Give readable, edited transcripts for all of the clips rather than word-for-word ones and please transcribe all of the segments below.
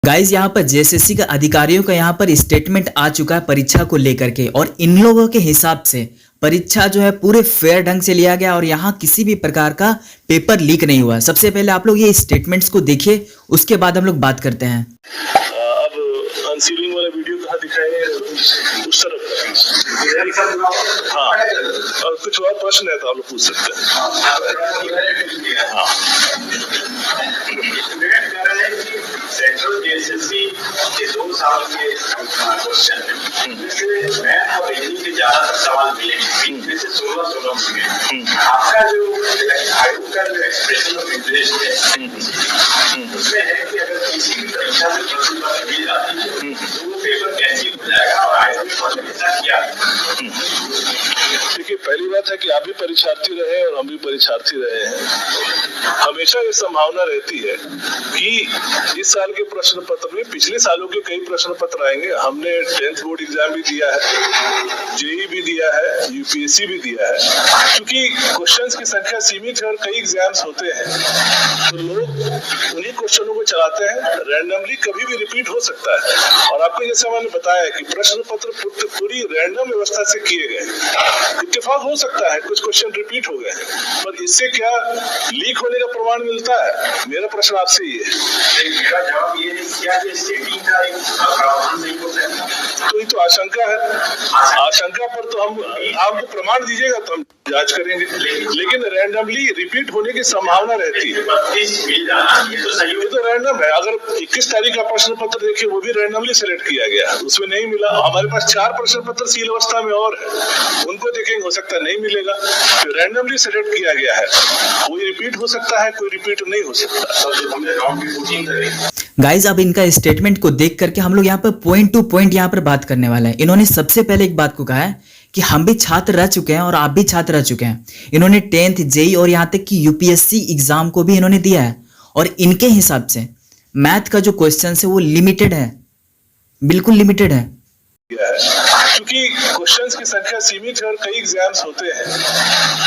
Guys यहाँ पर JSSC का अधिकारियों का यहाँ पर स्टेटमेंट आ चुका है परीक्षा को लेकर के, और इन लोगों के हिसाब से परीक्षा जो है पूरे फेयर ढंग से लिया गया और यहाँ किसी भी प्रकार का पेपर लीक नहीं हुआ। सबसे पहले आप लोग ये स्टेटमेंट्स को देखिए, उसके बाद हम लोग बात करते हैं। अब अनसीलिंग वाला वीडियो कहाँ दिखाएंगे? उस तरफ। हाँ, और कुछ और प्रश्न है तो आप लोग पूछ सकते हैं। सेंट्रल जेएसएससी के 2 साल के क्वेश्चन है, जिसमें मैथ और रीजनिंग के ज्यादातर सवाल मिलेंगे, इनमें से 16 मिले। आपका जो आयोग का जो एक्सप्रेशन ऑफ इंटरेस्ट है, उसमें है कि अगर किसी भी परीक्षा में प्रश्न पत्र मिल जाती है तो वो पेपर कैंसिल हो जाएगा, और आयोग ने ऐसा किया। देखिए, पहली बात है कि आप भी परीक्षार्थी रहे और हम भी परीक्षार्थी रहे हैं। हमेशा ये संभावना रहती है कि इस साल के प्रश्न पत्र में पिछले सालों के कई प्रश्न पत्र आएंगे। हमने 10th बोर्ड एग्जाम भी दिया है, जेई भी दिया है, यूपीएससी भी दिया है। क्योंकि क्वेश्चंस की संख्या सीमित है और कई एग्जाम्स होते हैं, तो लोग उन्हीं क्वेश्चनों को चलाते हैं। रैंडमली कभी भी रिपीट हो सकता है, और आपको जैसे मैंने बताया कि प्रश्न पत्र पूरी रैंडम व्यवस्था से किए गए। इत्तेफाक हो सकता है कुछ क्वेश्चन रिपीट हो गए, पर इससे क्या लीक होने का प्रमाण मिलता है? मेरा प्रश्न आपसे ये है। मेरा जवाब ये है कि सेटिंग का एक प्रावधान नहीं हो सकता, तो ये तो आशंका है। आशंका पर तो हम आपको प्रमाण दीजिएगा तो हम जांच करेंगे, लेकिन रैंडमली रिपीट होने की संभावना रहती है। 32 मिल जाना ये तो सही ये तो रैंडम है। अगर 21 तारीख का प्रश्न पत्र देखिए, वो भी रैंडमली सिलेक्ट किया गया, उसमें नहीं मिला। हमारे पास 4 प्रश्न पत्र सील अवस्था में और है, उनको देखेंगे, हो सकता है नहीं मिलेगा। तो रैंडमली सिलेक्ट किया गया है, कोई रिपीट हो सकता है, कोई रिपीट नहीं हो सकता। गाइज अब इनका स्टेटमेंट को देख करके हम लोग यहाँ पर पॉइंट टू पॉइंट यहाँ पर बात करने वाला है। इन्होंने सबसे पहले एक बात को कहा है कि हम भी छात्र रह चुके हैं और आप भी छात्र रह चुके हैं। इन्होंने 10th जेई और यहाँ तक कि यूपीएससी एग्जाम को भी इन्होंने दिया है, और इनके हिसाब से मैथ का जो क्वेश्चन है वो लिमिटेड है, बिल्कुल लिमिटेड है। क्योंकि क्वेश्चंस की संख्या सीमित है और कई एग्जाम्स होते हैं,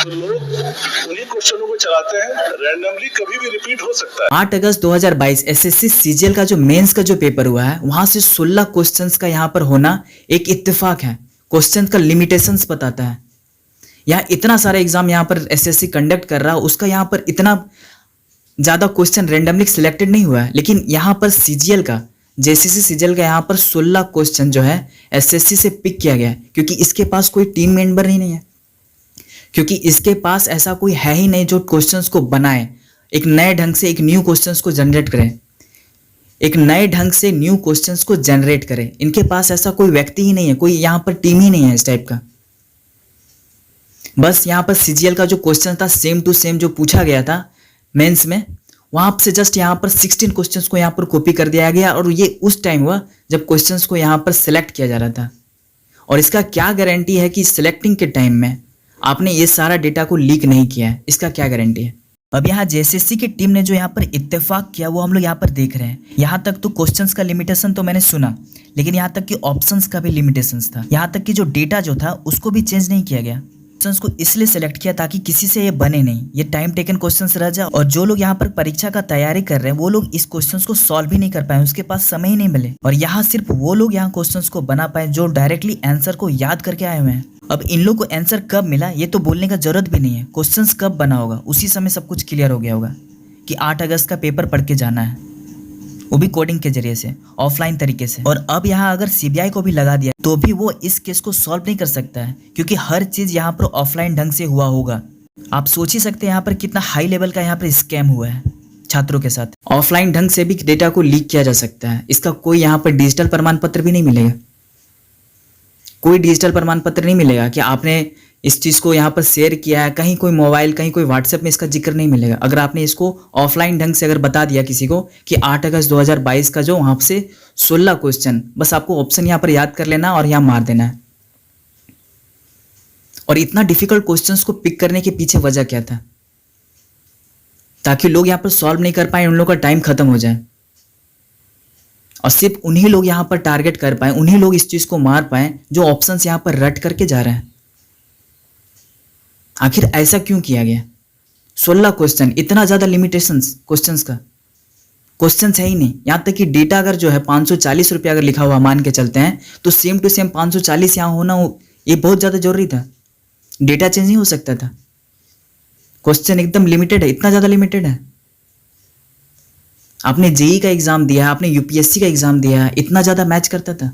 तो लोग उन्हीं क्वेश्चनों को चलाते हैं। रैंडमली कभी भी रिपीट हो सकता है। 8 अगस्त 2022 एसएससी सीजीएल का जो मेंस का जो पेपर हुआ है, वहां से 16 क्वेश्चंस का यहाँ पर होना एक इत्तेफाक है। क्वेश्चन का लिमिटेशंस बताता है। यहाँ इतना सारा एग्जाम यहाँ पर एसएससी कंडक्ट कर रहा है, उसका यहाँ पर इतना ज्यादा क्वेश्चन रैंडमली सिलेक्टेड नहीं हुआ है, लेकिन यहाँ पर सीजीएल का जेएसएससी सीजीएल का यहाँ पर 16 क्वेश्चन जो है एसएससी से पिक किया गया है, क्योंकि इसके पास कोई टीम मेंबर ही नहीं है, क्योंकि इसके पास ऐसा कोई है ही नहीं जो क्वेश्चंस को बनाए, एक नए ढंग से एक न्यू क्वेश्चंस को जनरेट करे, एक नए ढंग से न्यू क्वेश्चंस को जनरेट करे। इनके पास ऐसा कोई व्यक्ति ही नहीं है, कोई यहाँ पर टीम ही नहीं है इस टाइप का। बस यहाँ पर सीजीएल का जो क्वेश्चन था सेम टू सेम जो पूछा गया था मेंस में, वहां से जस्ट यहाँ पर 16 क्वेश्चंस को यहाँ पर कॉपी कर दिया गया, और ये उस टाइम हुआ जब क्वेश्चंस को यहाँ पर सिलेक्ट किया जा रहा था। और इसका क्या गारंटी है कि सिलेक्टिंग के टाइम में आपने ये सारा डेटा को लीक नहीं किया है? इसका क्या गारंटी है? अब यहाँ जेएसएससी की टीम ने जो यहाँ पर इत्तेफाक किया वो हम लोग यहाँ पर देख रहे हैं। यहाँ तक तो क्वेश्चंस का लिमिटेशन तो मैंने सुना, लेकिन यहाँ तक कि ऑप्शंस का भी लिमिटेशंस था। यहाँ तक कि जो डेटा जो था उसको भी चेंज नहीं किया गया। क्वेश्चंस को इसलिए सेलेक्ट किया ताकि किसी से ये बने नहीं, ये टाइम टेकन क्वेश्चंस रह जाए, और जो लोग यहाँ पर परीक्षा का तैयारी कर रहे हैं वो लोग इस क्वेश्चंस को सॉल्व ही नहीं कर पाए, उसके पास समय ही नहीं मिले। और यहाँ सिर्फ वो लोग यहाँ क्वेश्चंस को बना पाए जो डायरेक्टली आंसर को याद करके आए हुए हैं। अब इन लोग को आंसर कब मिला ये तो बोलने का जरूरत भी नहीं है, क्वेश्चंस कब बना होगा उसी समय सब कुछ क्लियर हो गया होगा कि 8 अगस्त का पेपर पढ़ के जाना है, वो भी कोडिंग के जरिए से, ऑफलाइन तरीके से। और अब यहाँ अगर सीबीआई को भी लगा दिया तो भी वो इस केस को सॉल्व नहीं कर सकता है, क्योंकि हर चीज यहाँ पर ऑफलाइन ढंग से हुआ होगा। आप सोच ही सकते हैं यहाँ पर कितना हाई लेवल का यहाँ पर स्कैम हुआ है छात्रों के साथ। ऑफलाइन ढंग से भी डेटा को लीक किया जा सकता है, इसका कोई यहाँ पर डिजिटल प्रमाण पत्र भी नहीं मिलेगा। कोई डिजिटल प्रमाण पत्र नहीं मिलेगा कि आपने इस चीज को यहाँ पर शेयर किया है, कहीं कोई मोबाइल, कहीं कोई व्हाट्सएप में इसका जिक्र नहीं मिलेगा। अगर आपने इसको ऑफलाइन ढंग से अगर बता दिया किसी को कि 8 अगस्त 2022 का जो वहां से 16 क्वेश्चन, बस आपको ऑप्शन यहाँ पर याद कर लेना और यहाँ मार देना है। और इतना डिफिकल्ट क्वेश्चंस को पिक करने के पीछे वजह क्या था? ताकि लोग यहाँ पर सॉल्व नहीं कर पाए, उन लोगों का टाइम खत्म हो जाए, और सिर्फ उन्हीं लोग यहाँ पर टारगेट कर पाए, उन्हीं लोग इस चीज को मार पाए जो ऑप्शंस यहाँ पर रट करके जा रहे हैं। आखिर ऐसा क्यों किया गया? 16 क्वेश्चन, इतना ज्यादा लिमिटेशंस क्वेश्चंस का, क्वेश्चन है ही नहीं। यहाँ तक कि डेटा अगर जो है 540 रुपये अगर लिखा हुआ मान के चलते हैं तो सेम टू सेम 540 यहाँ होना ये बहुत ज़्यादा जरूरी था। डेटा चेंज नहीं हो सकता था। क्वेश्चन एकदम लिमिटेड है, इतना ज़्यादा लिमिटेड है। आपने जेई का एग्जाम दिया, आपने यूपीएससी का एग्जाम दिया, इतना ज़्यादा मैच करता था।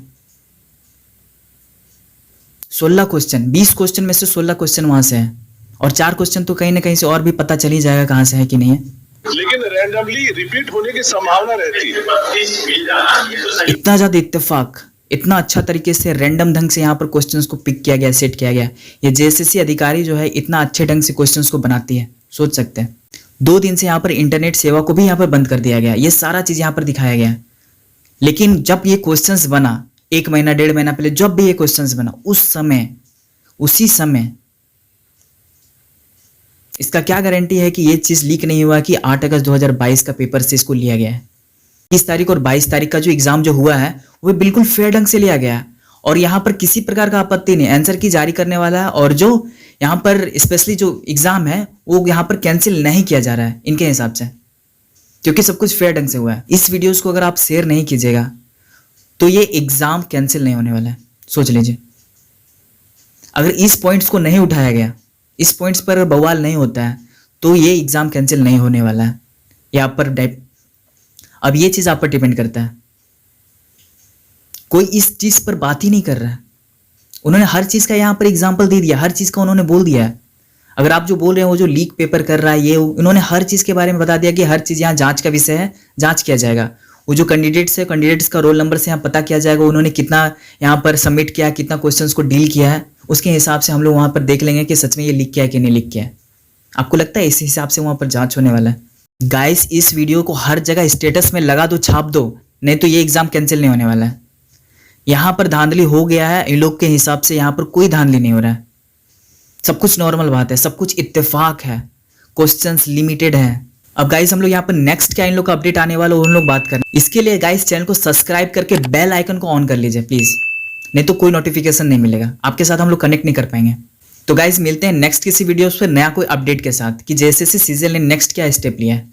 16 क्वेश्चन, 20 क्वेश्चन में से 16 क्वेश्चन वहां से है और 4 क्वेश्चन तो कहीं ना कहीं से और भी पता चल ही जाएगा कहाँ से है कि नहीं है। लेकिन रैंडमली रिपीट होने की संभावना रहती है। 32 मिल जाना ये तो सही। इतना ज़्यादा इत्तेफाक, इतना अच्छा तरीके से रैंडम ढंग से यहाँ पर क्वेश्चंस को पिक किया गया, सेट किया गया। ये जेएसएससी अधिकारी जो है इतना अच्छे ढंग से क्वेश्चंस को बनाती है, सोच सकते हैं। 2 दिन से यहाँ पर इंटरनेट सेवा को भी यहाँ पर बंद कर दिया गया। ये सारा चीज़ यहाँ पर दिखाया गया। लेकिन जब ये क्वेश्चंस बना 1 महीना 1.5 महीना पहले, जब भी ये क्वेश्चंस बना उसी समय इसका क्या गारंटी है कि ये चीज़ लीक नहीं हुआ कि 8 अगस्त 2022 का पेपर से इसको लिया गया है। 20 तारीख और 22 तारीख का जो एग्जाम जो हुआ है वो बिल्कुल फेयर ढंग से लिया गया है और यहाँ पर किसी प्रकार का आपत्ति नहीं। आंसर की जारी करने वाला है और जो यहाँ पर स्पेशली जो एग्जाम है वो यहाँ पर कैंसिल नहीं किया जा रहा है इनके हिसाब से, क्योंकि सब कुछ फेयर ढंग से हुआ है। इस वीडियोस को अगर आप शेयर नहीं कीजिएगा तो ये एग्जाम कैंसिल नहीं होने वाला है, सोच लीजिए। अगर इस पॉइंट्स को नहीं उठाया गया, इस पॉइंट्स पर बवाल नहीं होता है तो ये एग्जाम कैंसिल नहीं होने वाला है। यहाँ पर अब ये चीज़ आप पर डिपेंड करता है। कोई इस चीज़ पर बात ही नहीं कर रहा है। उन्होंने हर चीज़ का यहाँ पर एग्जाम्पल दे दिया, हर चीज़ का उन्होंने बोल दिया है। अगर आप जो बोल रहे हैं वो जो लीक पेपर कर रहा है ये उन्होंने हर चीज़ के बारे में बता दिया कि हर चीज़ यहाँ जांच का विषय है, जांच किया जाएगा। वो जो कैंडिडेट्स है, कैंडिडेट्स का रोल नंबर से यहाँ पता किया जाएगा, उन्होंने कितना यहाँ पर सबमिट किया, कितना क्वेश्चंस को डील किया है, उसके हिसाब से हम लोग वहाँ पर देख लेंगे कि सच में ये लीक किया है कि नहीं लीक किया है। आपको लगता है इस हिसाब से वहाँ पर जाँच होने वाला है? गाइस, इस वीडियो को हर जगह स्टेटस में लगा दो, छाप दो, नहीं तो ये एग्जाम कैंसिल नहीं होने वाला है। यहाँ पर धांधली हो गया है, इन लोग के हिसाब से यहाँ पर कोई धांधली नहीं हो रहा है। सब कुछ नॉर्मल बात है, सब कुछ इत्तेफाक है, क्वेश्चंस लिमिटेड है। अब गाइस हम लोग यहाँ पर नेक्स्ट क्या इन लोग का अपडेट आने वाला है उन लोग बात करें। इसके लिए गाइस चैनल को सब्सक्राइब करके बेल आइकन को ऑन कर लीजिए प्लीज, नहीं तो कोई नोटिफिकेशन नहीं मिलेगा, आपके साथ हम लोग कनेक्ट नहीं कर पाएंगे। तो गाइस मिलते हैं नेक्स्ट किसी वीडियोस पे नया कोई अपडेट के साथ कि जेएसएससी सीजीएल ने नेक्स्ट क्या स्टेप लिया है।